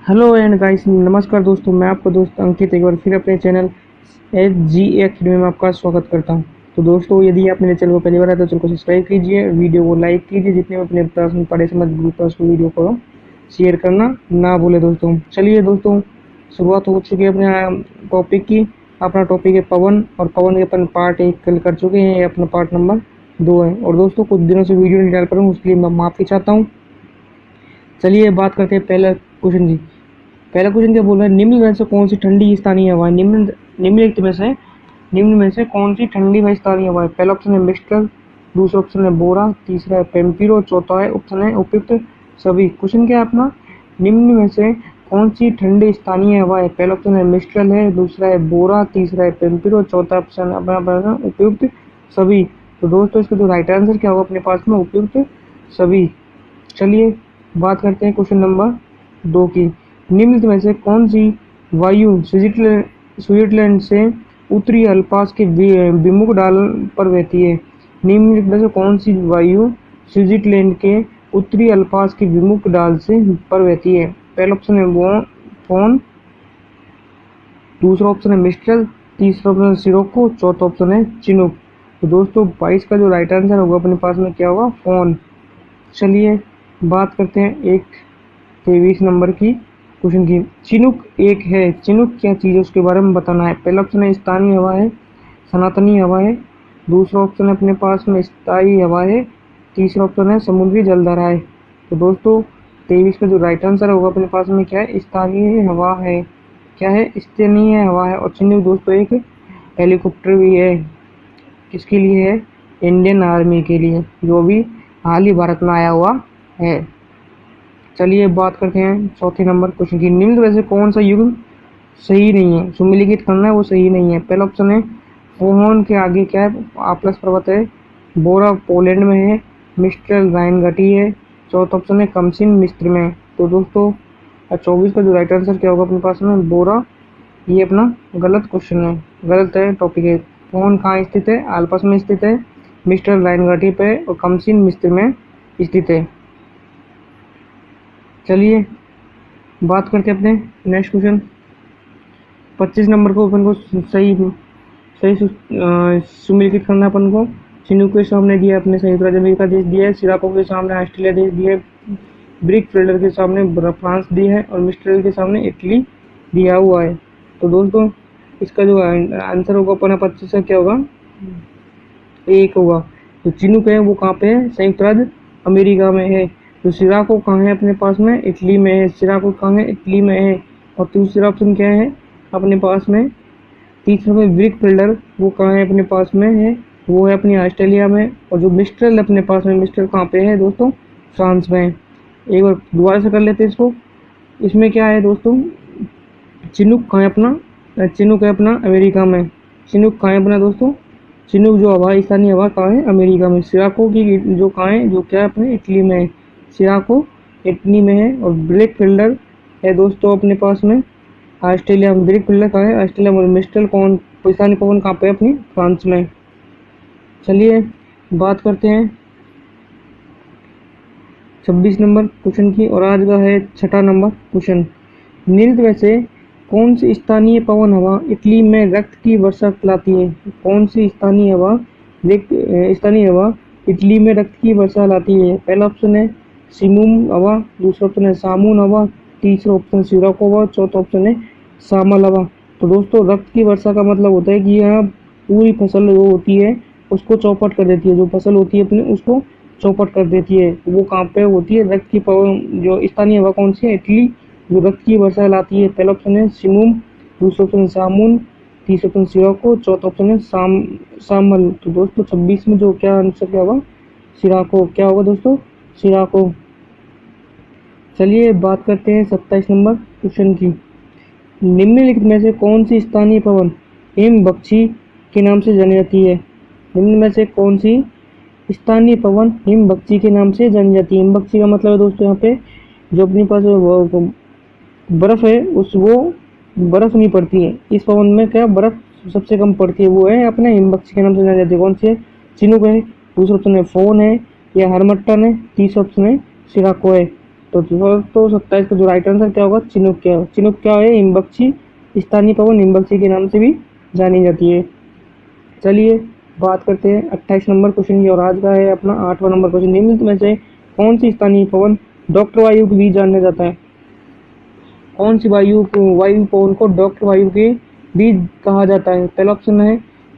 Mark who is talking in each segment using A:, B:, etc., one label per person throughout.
A: Hello and guys, नमस्कार दोस्तों। मैं आपका दोस्त अंकित एक बार फिर अपने चैनल एच जी एकेडमी में आपका स्वागत करता हूं। तो दोस्तों, यदि आप मेरे चैनल को पहली बार आए तो चैनल को सब्सक्राइब कीजिए, वीडियो को लाइक कीजिए, जितने भी अपने पास में पढ़े समझ ग्रुप है उसको वीडियो को शेयर करना ना भूले दोस्तों। चलिए दोस्तों, शुरुआत हो चुकी है अपने टॉपिक की। अपना टॉपिक है पवन, और पवन के अपन पार्ट 1 कल कर चुके हैं, ये अपना पार्ट नंबर 2 है। और दोस्तों, कुछ दिनों से वीडियो नहीं डाल पा रहा हूँ, उसके लिए मैं माफ़ी चाहता हूँ। चलिए बात करते हैं पहला क्वेश्चन की। पहला क्वेश्चन क्या बोल रहा है, निम्न में से कौन सी ठंडी स्थानीय हवा है? निम्नलिखित में से कौन सी ठंडी व स्थानीय हवा है? पहला ऑप्शन है मिस्टर, दूसरा ऑप्शन है बोरा, तीसरा है पेम्पिरो, चौथा है ऑप्शन है उपयुक्त सभी। क्वेश्चन क्या है अपना, निम्न में से कौन सी ठंडी स्थानीय हवा है? पहला ऑप्शन है मिस्ट्रल है, दूसरा है बोरा, तीसरा है पेम्पिरो, चौथा ऑप्शन अपना उपयुक्त सभी। तो दोस्तों, इसका जो राइट आंसर क्या होगा अपने पास में, उपयुक्त सभी। चलिए बात करते हैं क्वेश्चन नंबर 2 की। निम्नलिखित में से कौन सी वायु स्विट्जरलैंड से उत्तरी अल्पास के विमुख ढाल पर बहती है? निम्नलिखित में से कौन सी वायु स्विट्जरलैंड के उत्तरी अल्पास के विमुख ढाल से पर बहती है? पहला ऑप्शन है फोन, दूसरा ऑप्शन है मिस्ट्रल, तीसरा ऑप्शन है सिरोको, चौथा ऑप्शन है चिनूक। तो दोस्तों, 22 का जो राइट आंसर होगा अपने पास में क्या होगा, फोन। चलिए बात करते हैं 23 नंबर की क्वेश्चन की। चिनूक एक है, चिनूक क्या चीज़ है उसके बारे में बताना है। पहला ऑप्शन है स्थानीय हवा है, सनातनी हवा है, दूसरा ऑप्शन है अपने पास में स्थायी हवा है, तीसरा ऑप्शन है समुद्री जलधारा है। तो दोस्तों, 23 का जो राइट आंसर होगा अपने पास में क्या है, स्थानीय हवा है। क्या है, स्थानीय हवा है। और चिनूक दोस्तों एक हेलीकॉप्टर भी है, किसके लिए है, इंडियन आर्मी के लिए, जो भी हाल ही भारत में आया हुआ है। चलिए बात करते हैं चौथे नंबर क्वेश्चन की। निम्न में से कौन सा युग्म सही नहीं है? सुमेलित करना है, वो सही नहीं है। पहला ऑप्शन है फोहन के आगे क्या है, आप्लस पर्वत है, बोरा पोलैंड में है, मिस्टर राइन घाटी है, चौथा ऑप्शन है कमसिन मिस्र में। तो दोस्तों, 24 का जो राइट आंसर क्या होगा अपने पास में, बोरा। ये अपना गलत क्वेश्चन है, गलत है टॉपिक है। फोहन कहाँ स्थित है, आल्पस में स्थित है, मिस्टर राइन घाटी पे, और कमसिन मिस्र में स्थित है। चलिए बात करते हैं अपने नेक्स्ट क्वेश्चन 25 नंबर को। अपन को सही सही सुमेलित करना अपन को। चिनूक के सामने दिया अपने संयुक्त राज्य अमेरिका देश दिया है, सिराको के सामने ऑस्ट्रेलिया देश दिया है, ब्रिक फिल्डर के सामने फ्रांस दिया है, और मिस्ट्रल के सामने इटली दिया हुआ है। तो दोस्तों, इसका जो आंसर होगा अपना 25 का क्या होगा, एक होगा। तो चिनूक है वो कहाँ पे है, संयुक्त राज्य अमेरिका में है। तो सिराको कहाँ है अपने पास में, इटली में है। सिराको कहाँ है, इटली में है। और दूसरा ऑप्शन क्या है अपने पास में, तीसरा में ब्रिक फिल्डर, वो कहाँ है अपने पास में है, वो है अपनी ऑस्ट्रेलिया में। और जो मिस्ट्रल अपने पास में, मिस्ट्रल कहाँ पे है दोस्तों, फ्रांस में। एक बार दोबारा से कर लेते हैं इसको। इसमें क्या है दोस्तों, चिनूक कहाँ है अपना, चिनूक है अपना अमेरिका में। चिनूक कहाँ है अपना दोस्तों, चिनूक जो हवा स्थानीय हवा कहाँ है, अमेरिका में। सिराको की जो कहाँ है, जो क्या है अपने इटली में है। सिराको इटली में है। और ब्रिक फिल्डर है दोस्तों अपने पास में ऑस्ट्रेलिया में। ब्रिक फिल्डर कहाँ है, ऑस्ट्रेलिया में। मिस्ट्रल कौन, स्थानीय पवन कहाँ पे है, अपनी फ्रांस में। चलिए बात करते हैं 26 नंबर क्वेश्चन की, और आज का है छठा नंबर क्वेश्चन। निम्नलिखित में से कौन सी स्थानीय पवन हवा इटली में रक्त की वर्षा लाती है? कौन सी स्थानीय हवा इटली में रक्त की वर्षा लाती है? पहला ऑप्शन है सिमुम हवा, दूसरा ऑप्शन है सामून हवा, तीसरा ऑप्शन सिराको हवा, चौथा ऑप्शन है सामल हवा। तो दोस्तों, रक्त की वर्षा का मतलब होता है कि यहाँ पूरी फसल जो होती है उसको चौपट कर देती है, जो फसल होती है अपनी उसको चौपट कर देती है। वो कहाँ पे होती है, रक्त की पवन। जो स्थानीय हवा कौन सी है, इटली, जो रक्त की वर्षा लाती है। पहला ऑप्शन है सिमुम, दूसरा ऑप्शन है सामून, तीसरा ऑप्शन सिराको, चौथा ऑप्शन है सामल। तो दोस्तों, 26 में जो क्या आंसर क्या होगा, सिराको। क्या होगा दोस्तों, सिराको। चलिए बात करते हैं 27 नंबर क्वेश्चन की। निम्नलिखित में से कौन सी स्थानीय पवन हिम बख्शी के नाम से जानी जाती है? निम्न में से कौन सी स्थानीय पवन हिम बख्शी के नाम से जानी जाती है? हिम बख्शी का मतलब है दोस्तों, यहाँ पे जो अपने पास बर्फ है वो बर्फ नहीं पड़ती है। इस पवन में क्या बर्फ सबसे कम पड़ती है, वो है अपने हिम बख्शी के नाम से जानी जाती है। कौन सी है, चिनूक है, दूसरा ऑप्शन है फोन है, या हरमट्टन है, तीसरा ऑप्शन है सिराको है। तो दोस्तों 27 का जो राइट आंसर क्या होगा, चिनुक। क्या चिनुक क्या है, हिमबक्षी, स्थानीय पवन हिमबक्षी के नाम से भी जानी जाती है। चलिए बात करते हैं 28 नंबर क्वेश्चन की, और आज का है अपना 8वां नंबर क्वेश्चन। निम्नलिखित में से कौन सी स्थानीय पवन डॉक्टर वायु के बीच जाना जाता है? कौन सी वायु पवन को डॉक्टर वायु के बीज कहा जाता है? पहला ऑप्शन है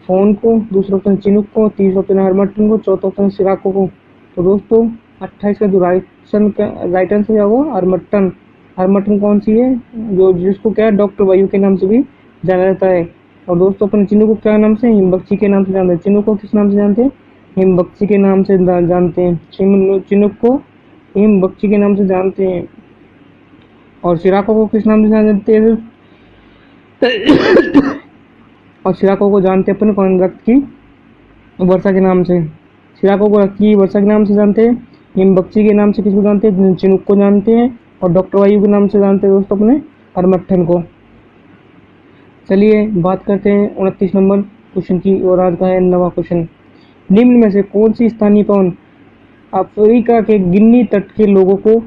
A: फोन को, दूसरा ऑप्शन चिनुक को, तीसरा ऑप्शन हरमट्टन को, चौथा ऑप्शन सिराको को। तो दोस्तों 28 का जो राइट आंसर क्या होगा, हरमट्टन। हरमट्टन कौन सी है, जो जिसको क्या है डॉक्टर वायु के नाम से भी जाना जाता है। और दोस्तों अपन चिनुक को क्या नाम से, हिमबक्षी के नाम से जानते हैं। चिनुक को किस नाम से जानते हैं, हिमबक्षी के नाम से जानते हैं। चिनुक को हिमबक्षी के नाम से जानते हैं। और सिराको को किस नाम से जानते हैं? और सिराको को जानते हैं अपन कौन, रक्त की वर्षा के नाम से। सिराको को रक्त की वर्षा के नाम से जानते हैं। हिमबक्षी के नाम से किसको जानते हैं, चिनुक को जानते हैं। और डॉक्टर वायु के नाम से जानते हैं दोस्तों अपने हरमट्टन को। चलिए बात करते हैं 29 नंबर क्वेश्चन की, और आज का है 9वां क्वेश्चन। निम्न में से कौन सी स्थानीय पवन अफ्रीका के गिनी तट के लोगों को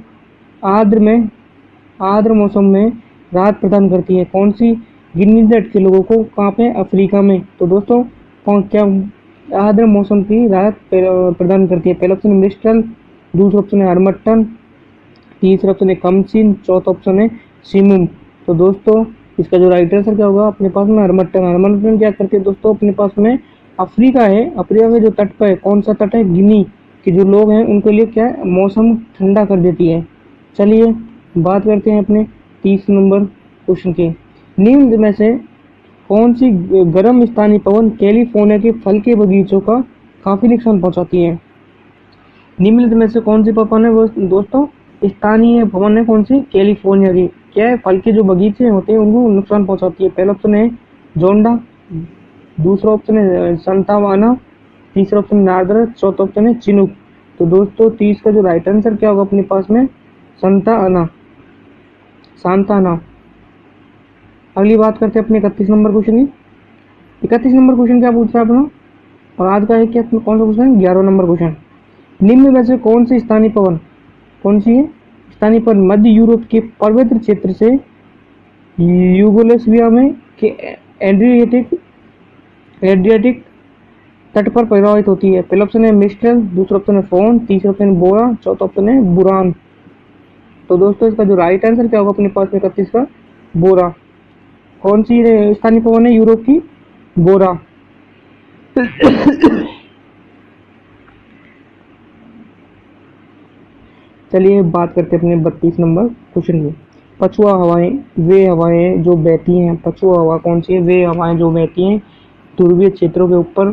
A: आर्द्र मौसम में राहत प्रदान करती है? कौन सी गिनी तट के लोगों को कहाँ पे, अफ्रीका में। तो दोस्तों कौन क्या आर्द्र मौसम की राहत प्रदान करती है? पहला ऑप्शन है मिस्टल, दूसरा ऑप्शन है हरमट्टन, तीसरा ऑप्शन है कमचिन, चौथा ऑप्शन है सिमुम। तो दोस्तों इसका जो राइट आंसर क्या होगा, अपने पास में हरमट्टन। हरमट्टन क्या करती है दोस्तों, अपने पास में अफ्रीका है, अफ्रीका के जो तट पर है, कौन सा तट है, गिनी के जो लोग हैं उनके लिए क्या है, मौसम ठंडा कर देती है। चलिए बात करते हैं अपने 30 नंबर क्वेश्चन की। निम्न में से कौन सी गर्म स्थानीय पवन कैलिफोर्निया के फल के बगीचों का काफी नुकसान पहुंचाती है? निम्नलिखित में से कौन सी पवन है वो दोस्तों स्थानीय पवन है, कौन सी, कैलिफोर्निया की, क्या है, फल के जो बगीचे होते हैं उनको नुकसान पहुंचाती है। पहला ऑप्शन है जोंडा, दूसरा ऑप्शन है संतावाना, तीसरा ऑप्शन नार्दर, चौथा ऑप्शन है चिनुक। तो दोस्तों 30 का जो राइट आंसर क्या होगा अपने पास में, सांताना। अगली बात करते हैं अपने 31 नंबर क्वेश्चन की। 31 नंबर क्वेश्चन क्या पूछ रहा है अपना, और आज का है क्या, कौन सा क्वेश्चन, 11 नंबर क्वेश्चन। निम्न में से कौन सी स्थानीय पवन, कौन सी है स्थानीय पवन मध्य यूरोप के पर्वतीय क्षेत्र से यूगोस्लाविया में के एड्रियाटिक तट पर प्रवाहित होती है? पहला ऑप्शन है मिस्ट्रल, दूसरा ऑप्शन है फोन, तीसरा ऑप्शन है बोरा, चौथा ऑप्शन है बुरान। तो दोस्तों इसका जो राइट आंसर क्या होगा अपने पास में 31 का, बोरा। कौन सी स्थानीय पवन है यूरोप की, बोरा। चलिए बात करते हैं अपने 32 नंबर क्वेश्चन की। पछुआ हवाएं वे हवाएं जो बहती हैं, पछुआ हवा कौन सी है, वे हवाएं जो बहती हैं ध्रुवीय क्षेत्रों के ऊपर।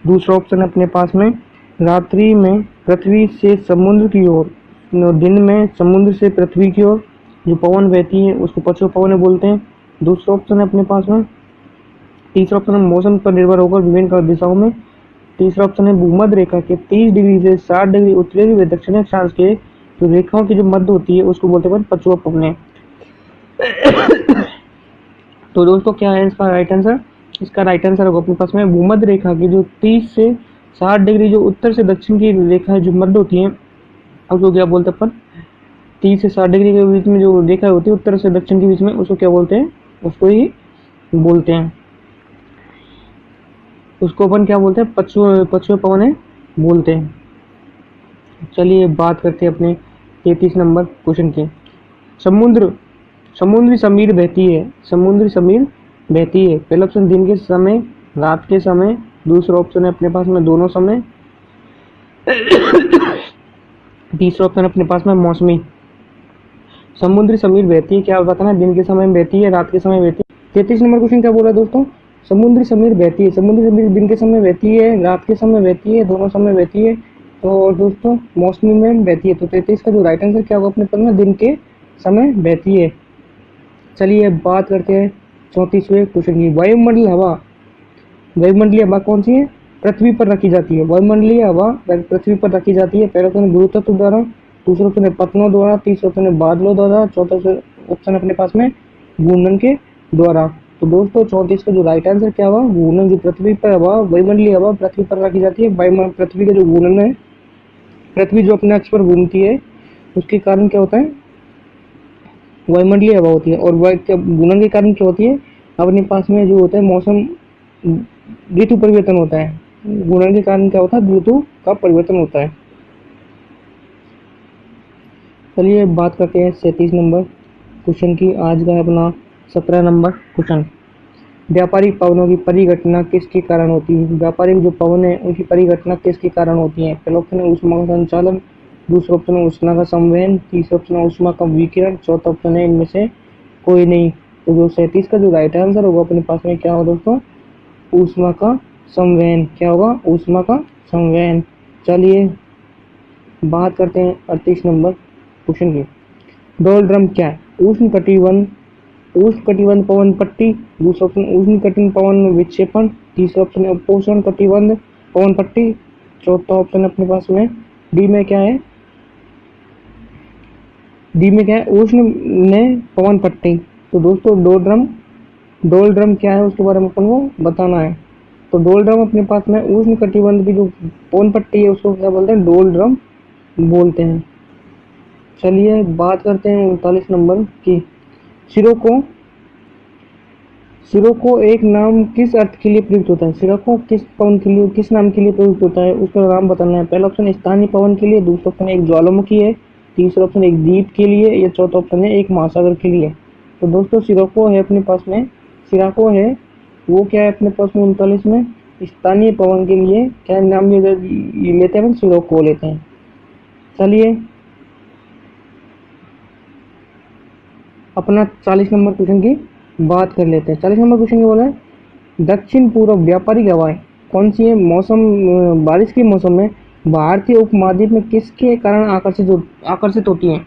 A: दूसरा ऑप्शन है अपने पास में रात्रि में पृथ्वी से समुद्र की ओर, दिन में समुद्र से पृथ्वी की ओर जो पवन बहती है उसको पछुआ पवन बोलते हैं। दूसरा ऑप्शन है अपने पास में, तीसरा ऑप्शन है मौसम पर निर्भर होकर विभिन्न दिशाओं में। तीसरा ऑप्शन है भूमध्य रेखा के 30 डिग्री से 60 डिग्री उत्तरी व दक्षिणी अक्षांश के जो रेखाओं की जो मध्य होती है उसको बोलते हैं पछुआ पवनें। तो दोस्तों क्या है इसका राइट आंसर, इसका राइट आंसर होगा अपने पास में भूमध्य रेखा की जो 30 से 60 डिग्री जो उत्तर से दक्षिण की रेखा जो मध्य होती है उसको क्या बोलते हैं अपन, 30 से 60 डिग्री के बीच में जो रेखा होती है उत्तर से दक्षिण के बीच में उसको क्या बोलते हैं, उसको ही बोलते हैं, उसको अपन क्या बोलते हैं, पछुआ पवनें बोलते हैं। चलिए बात करते हैं अपने 33 नंबर क्वेश्चन की। समुद्री समीर बहती है, समुद्री समीर बहती है। पहला ऑप्शन दिन के समय, रात के समय। दूसरा ऑप्शन है अपने पास में दोनों समय। तीसरा ऑप्शन अपने पास में मौसमी। समुद्री समीर बहती है, क्या बताना, दिन के समय में बहती है, रात के समय बहती है। 33 नंबर क्वेश्चन क्या बोल रहा है दोस्तों, समुद्री समीर बहती है, समुद्री समीर दिन के समय बहती है, रात के समय बहती है, दोनों समय बहती है। तो दोस्तों मौसमी में बहती है। तो 33 का जो राइट आंसर क्या होगा अपने पास में, दिन के समय बहती है। चलिए बात करते हैं 34वें क्वेश्चन की। वायुमंडलीय हवा कौन सी है, पृथ्वी पर रखी जाती है। वायुमंडलीय हवा पृथ्वी पर रखी जाती है। पहला ऑप्शन गुरुत्व द्वारा, दूसरा ऑप्शन है पतनों द्वारा, तीसरा ऑप्शन है बादलों द्वारा, चौथा ऑप्शन अपने पास में घूर्णन के द्वारा। तो दोस्तों 34 का जो राइट आंसर क्या हुआ, घूर्णन। जो पृथ्वी पर हवा, वायुमंडलीय हवा पृथ्वी पर रखी जाती है। पृथ्वी का जो घूर्णन है, पृथ्वी जो अपने अक्ष पर घूमती है उसके कारण क्या होता है, वायुमंडलीय हवा होती है। और गुणन के कारण क्या होती है, अपने पास में जो होता है मौसम, ऋतु परिवर्तन होता है। गुणन के कारण क्या होता है, ऋतु का परिवर्तन होता है। चलिए बात करते हैं 37 नंबर क्वेश्चन की। आज का है अपना 17 नंबर क्वेश्चन। व्यापारिक पवनों की परिघटना किसके कारण होती है? व्यापारिक जो पवन है उनकी परिघटना किसके कारण होती है? पहला ऑप्शन है ऊष्मा का संचालन, दूसरा ऑप्शन है उष्मा का संवहन, तीसरा ऑप्शन है उष्मा का विकिरण, चौथा ऑप्शन है इनमें से कोई नहीं। तो जो 37 का जो राइट आंसर होगा अपने पास में क्या होगा दोस्तों, ऊष्मा का संवहन। क्या होगा, ऊष्मा का संवहन। चलिए बात करते हैं 38 नंबर क्वेश्चन की। डोल ड्रम क्या है? उष्ण कटिबंध पवन पट्टी, दूसरा ऑप्शन उष्ण कटिबंध पवन विक्षेपण, तीसरा ऑप्शन है उपोष्ण कटिबंध पवन पट्टी, चौथा ऑप्शन अपने पास में डी में क्या है, उष्ण में पवन पट्टी। तो दोस्तों डोल ड्रम क्या है उसके बारे में अपन को बताना है। तो डोल ड्रम अपने पास में उष्ण कटिबंध की जो पवन पट्टी है उसको क्या बोलते हैं, डोल ड्रम बोलते हैं। चलिए बात करते हैं 39 नंबर की। सिरों को एक नाम किस अर्थ के लिए प्रयुक्त होता है? सिरों को किस पवन के लिए, किस नाम के लिए प्रयुक्त होता है उसका नाम बताना है। पहला ऑप्शन स्थानीय पवन के लिए, दूसरा ऑप्शन एक ज्वालामुखी है, तीसरा ऑप्शन एक द्वीप के लिए, या चौथा ऑप्शन है एक महासागर के लिए। तो दोस्तों सिरोको है अपने पास में, सिराको है वो क्या है अपने पास में 39 में, स्थानीय पवन के लिए क्या नाम लेते हैं, सिरोको लेते हैं। चलिए अपना 40 नंबर क्वेश्चन की बात कर लेते हैं। 40 नंबर क्वेश्चन ये बोला है दक्षिण पूर्व व्यापारिक हवाएं कौन सी है? बारिश के मौसम में भारतीय उपमहाद्वीप में किसके कारण आकर्षित होती हैं?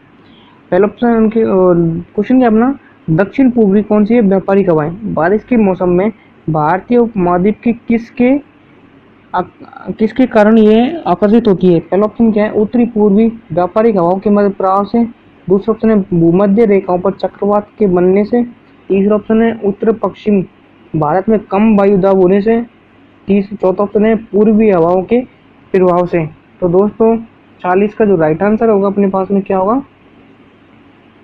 A: पहला ऑप्शन उनके क्वेश्चन क्या अपना, दक्षिण पूर्वी कौन सी है व्यापारिक हवाएं बारिश के मौसम में भारतीय उपमहाद्वीप की किसके कारण ये आकर्षित होती है? पहला ऑप्शन क्या है, उत्तरी पूर्वी व्यापारिक हवाओं के मध्य प्रवाह से, दूसरा ऑप्शन है भूमध्य रेखाओं पर चक्रवात के बनने से, तीसरा ऑप्शन है उत्तर पश्चिम भारत में कम वायु दाब होने से, चौथा ऑप्शन है पूर्वी हवाओं के प्रभाव से। तो दोस्तों 40 का जो राइट आंसर होगा अपने पास में क्या होगा,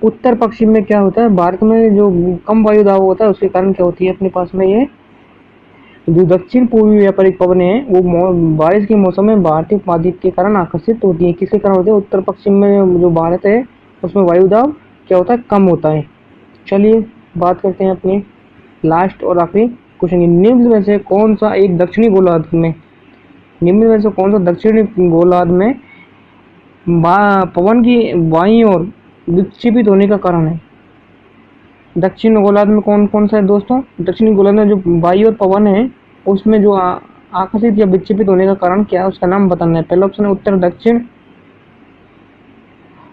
A: उत्तर पश्चिम में क्या होता है, भारत में जो कम वायु दाब होता है उसके कारण क्या होती है अपने पास में ये जो दक्षिण पूर्वी व्यापारिक पवन है वो बारिश के मौसम में भारतीय उपमहाद्वीप के कारण आकर्षित होती है। किसके कारण होती है, उत्तर पश्चिम में जो भारत है उसमें वायु दाब क्या होता है, कम होता है। चलिए बात करते हैं अपने लास्ट और आखिरी क्वेश्चन की। निम्न में से कौन सा दक्षिणी गोलार्ध में पवन की बाईं ओर विक्षेपित होने का कारण है? दक्षिण गोलार्ध में कौन कौन सा है दोस्तों? दक्षिणी गोलार्ध में जो बाईं ओर पवन है उसमें जो आकर्षित या विक्षेपित होने का कारण क्या है उसका नाम बताना है। पहला ऑप्शन है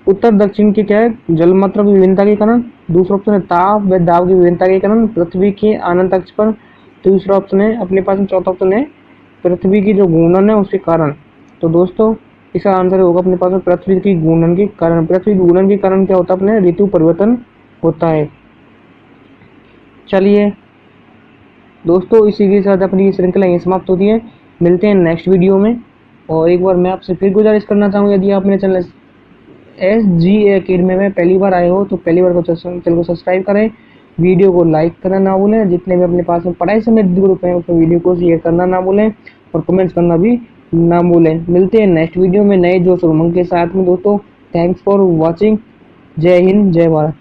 A: उत्तर दक्षिण के क्या है, जलमात्रा की विभिन्नता के कारण, दूसरा ऑप्शन है ताप व दाब की विभिन्नता के कारण पृथ्वी के अनंत अक्ष पर, तीसरा ऑप्शन है अपने पास में चौथा ऑप्शन है पृथ्वी की जो घूर्णन है उसके कारण। तो दोस्तों इसका आंसर होगा अपने पास में पृथ्वी की घूर्णन के कारण। पृथ्वी घूर्णन के कारण क्या होता है, अपने ऋतु परिवर्तन होता है। चलिए दोस्तों इसी के साथ अपनी श्रृंखला यहीं समाप्त होती है। मिलते हैं नेक्स्ट वीडियो में। और एक बार मैं आपसे फिर गुजारिश करना चाहूँगा, यदि आप मेरे चैनल SGA अकेडमी में पहली बार आए हो तो पहली बार चैनल को सब्सक्राइब करें, वीडियो को लाइक करना ना भूलें, जितने भी अपने पास में पढ़ाई संबंधित ग्रुप हैं उसमें वीडियो को शेयर करना ना भूलें और कमेंट्स करना भी ना भूलें। मिलते हैं नेक्स्ट वीडियो में नए जोश और उमंग के साथ में दोस्तों। Thanks for watching. जय हिंद, जय भारत।